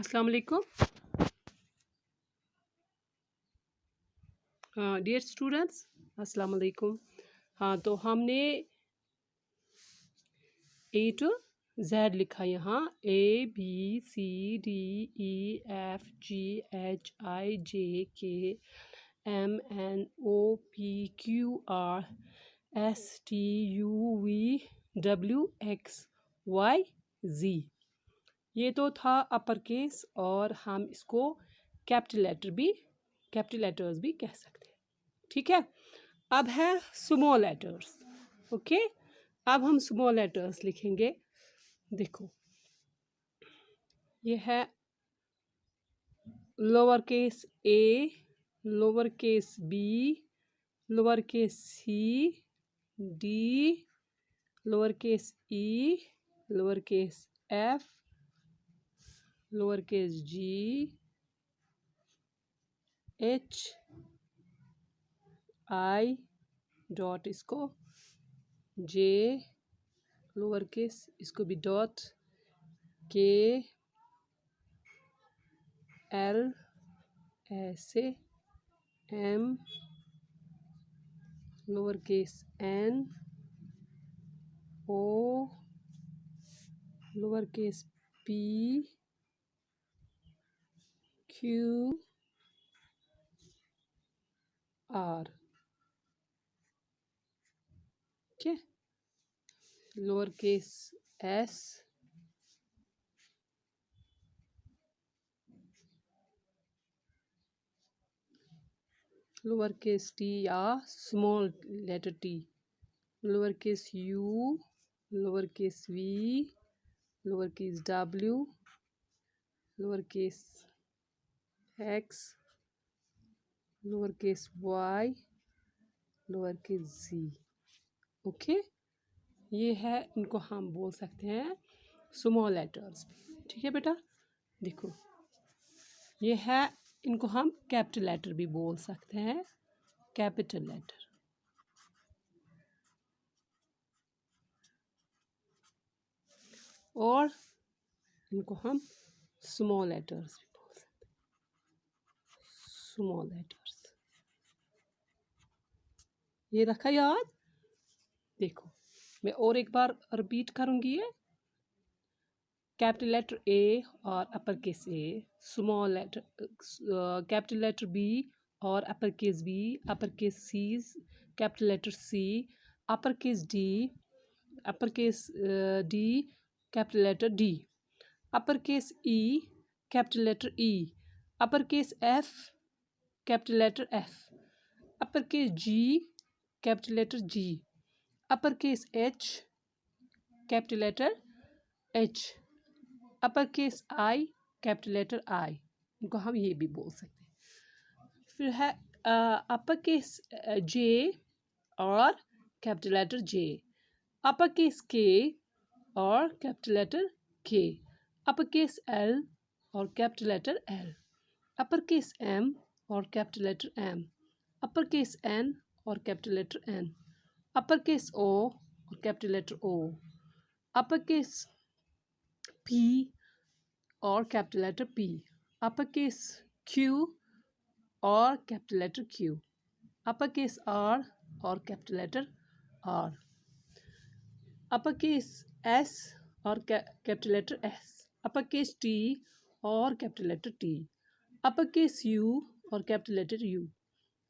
अस्सलाम वालेकुम dear students, अस्सलाम वालेकुम। हाँ, तो हमने ए टू जेड लिखा यहाँ ABCDEFGHIJKMNOPQRSTUVWXYZ। ये तो था अपर केस, और हम इसको कैपिटल लेटर्स भी कह सकते हैं। ठीक है, अब है स्मॉल लेटर्स। ओके, अब हम स्मॉल लेटर्स लिखेंगे। देखो, ये है lower case A, lower case B, lower case C, D, lower case E, lower case F, lower case G, H, I dot, इसको जे, लोअर केस इसको भी डॉट, के, एल, ऐसे, M, lower case N, O, lower case P, Q, R. ठीक है, lower case S, lower case T या small letter T, lower case U, lower case V, lower case W, lower case X, lower case Y, lower case G. Okay, ये है, इनको हम बोल सकते हैं स्मॉल लेटर्स। ठीक है बेटा, देखो ये है, इनको हम कैपिटल लेटर भी बोल सकते हैं, कैपिटल लेटर। और इनको हम स्मॉल लेटर्स भी बोल सकते हैं, स्मॉल लेटर्स। ये रखा याद। देखो, मैं और एक बार रिपीट करूंगी। ये कैपिटल लेटर ए और upper case A, small letter capital letter B और upper case B, upper case C, capital letter C, upper case D, upper case D, capital letter D, upper case E, capital letter E, upper case F, capital letter F, upper case G, capital letter G, upper case H, capital letter H, upper case I, capital letter I. इनको हम ये भी बोल सकते हैं। फिर है अपर case J और capital letter J, upper case K और capital letter K, upper case L और capital letter L, upper case M और capital letter M, upper case N और capital letter N, upper case O और capital letter O, upper case P और capital letter P, upper case Q और capital letter Q, upper case R और capital letter R, upper case S और capital letter S, अपर case T और capital letter T, upper case U और capital letter U,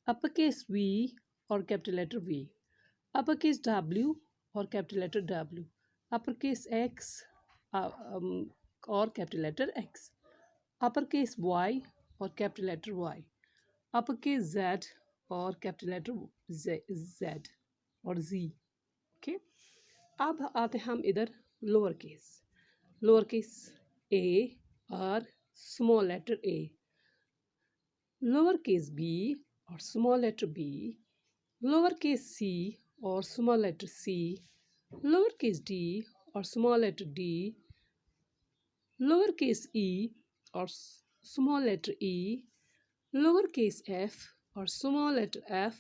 upper case V और capital letter V, upper case W और capital letter W, upper case X और capital letter X, upper case Y और capital letter Y, upper case Z और capital letter Z और जी। Okay, अब आते हैं हम इधर लोअर केस ए और small letter A, lower case B और small letter B, lower case C और small letter C, lower case D और small letter D, lower case E और small letter E, lower case F और small letter F,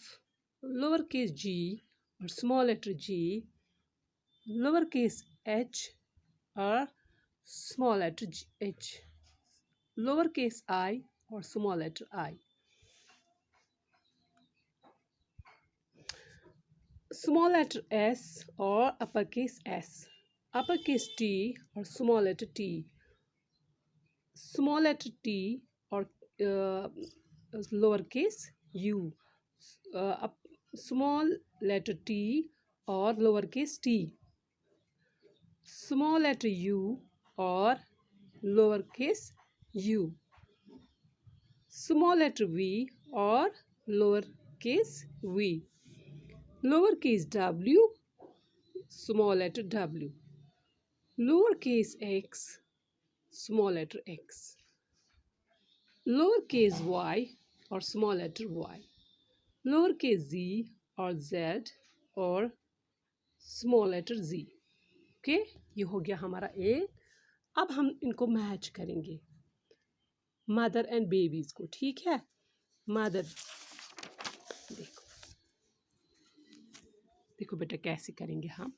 lower case G और small letter G, lower case H और small letter H. Lower case I और small letter I. Small letter S और upper case S, अपर case T और small letter T, small letter T और lower case U, small letter T और lower case T, small letter U और lower case U, small letter V और lower case V, lower case w, small letter w, lower case x, small letter x, lower case y और small letter y, lower case z और z और small letter z। Okay, ये हो गया हमारा ए। अब हम इनको मैच करेंगे मदर एंड बेबीज को, ठीक है। मदर, देखो देखो बेटा कैसे करेंगे हम।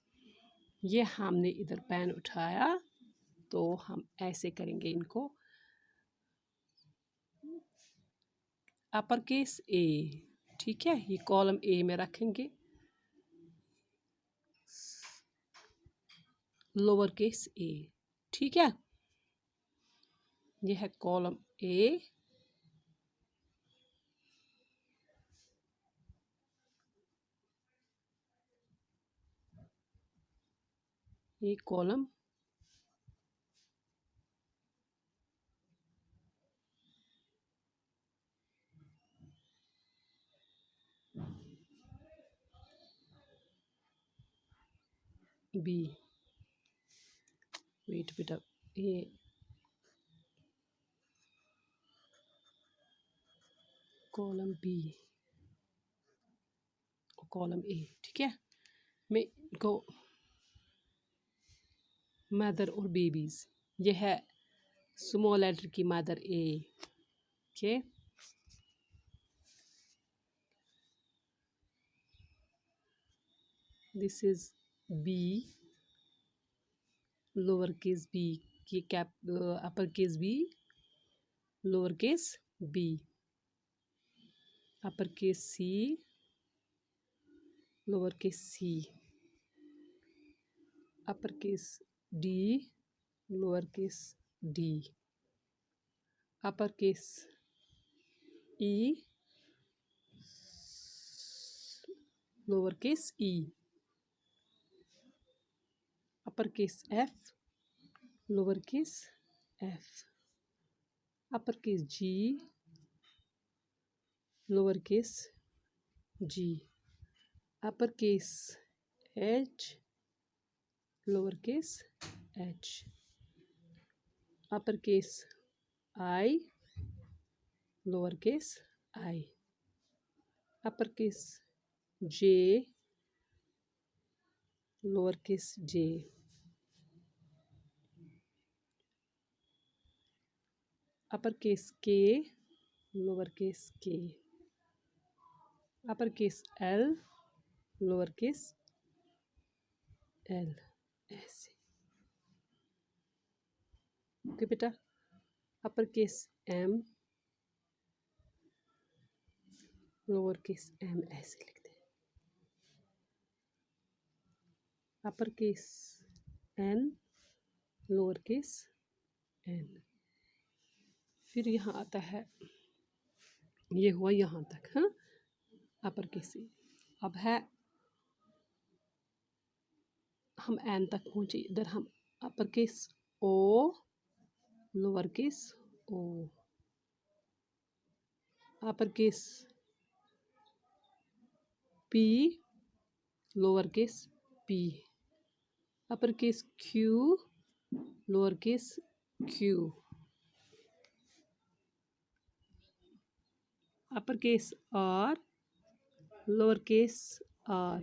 ये हमने इधर पेन उठाया तो हम ऐसे करेंगे इनको, अपर केस ए, ठीक है, ये कॉलम ए में रखेंगे, लोअर केस ए, ठीक है, ये है कॉलम ए, ये कॉलम बी, वेट बेटा, ये कॉलम बी और कॉलम ए, ठीक है। मैं इनको मदर और बेबीज, ये है स्मॉल लेटर की mother A, okay, this is B, lower case B, ये cap upper case B, lower case B, upper case C, lower case C, upper case D, lower case D, upper case E, lower case E, upper case F, lower case F, upper case G, lower case G, upper case H, lower case H, upper case I, lower case I, upper case J, lower case J, upper case K, lower case K, upper case L, lower case L, ऐसे, okay बेटा। Upper case M, lower case M, ऐसे लिखते हैं। Upper case N, lower case N, फिर यहाँ आता है, ये हुआ यहाँ तक, हाँ, अपर केस ए। अब है हम एन तक पहुँचे, इधर हम upper case O, lower case O, upper case P, lower case P, upper case Q, lower case Q, upper case R, lower case are,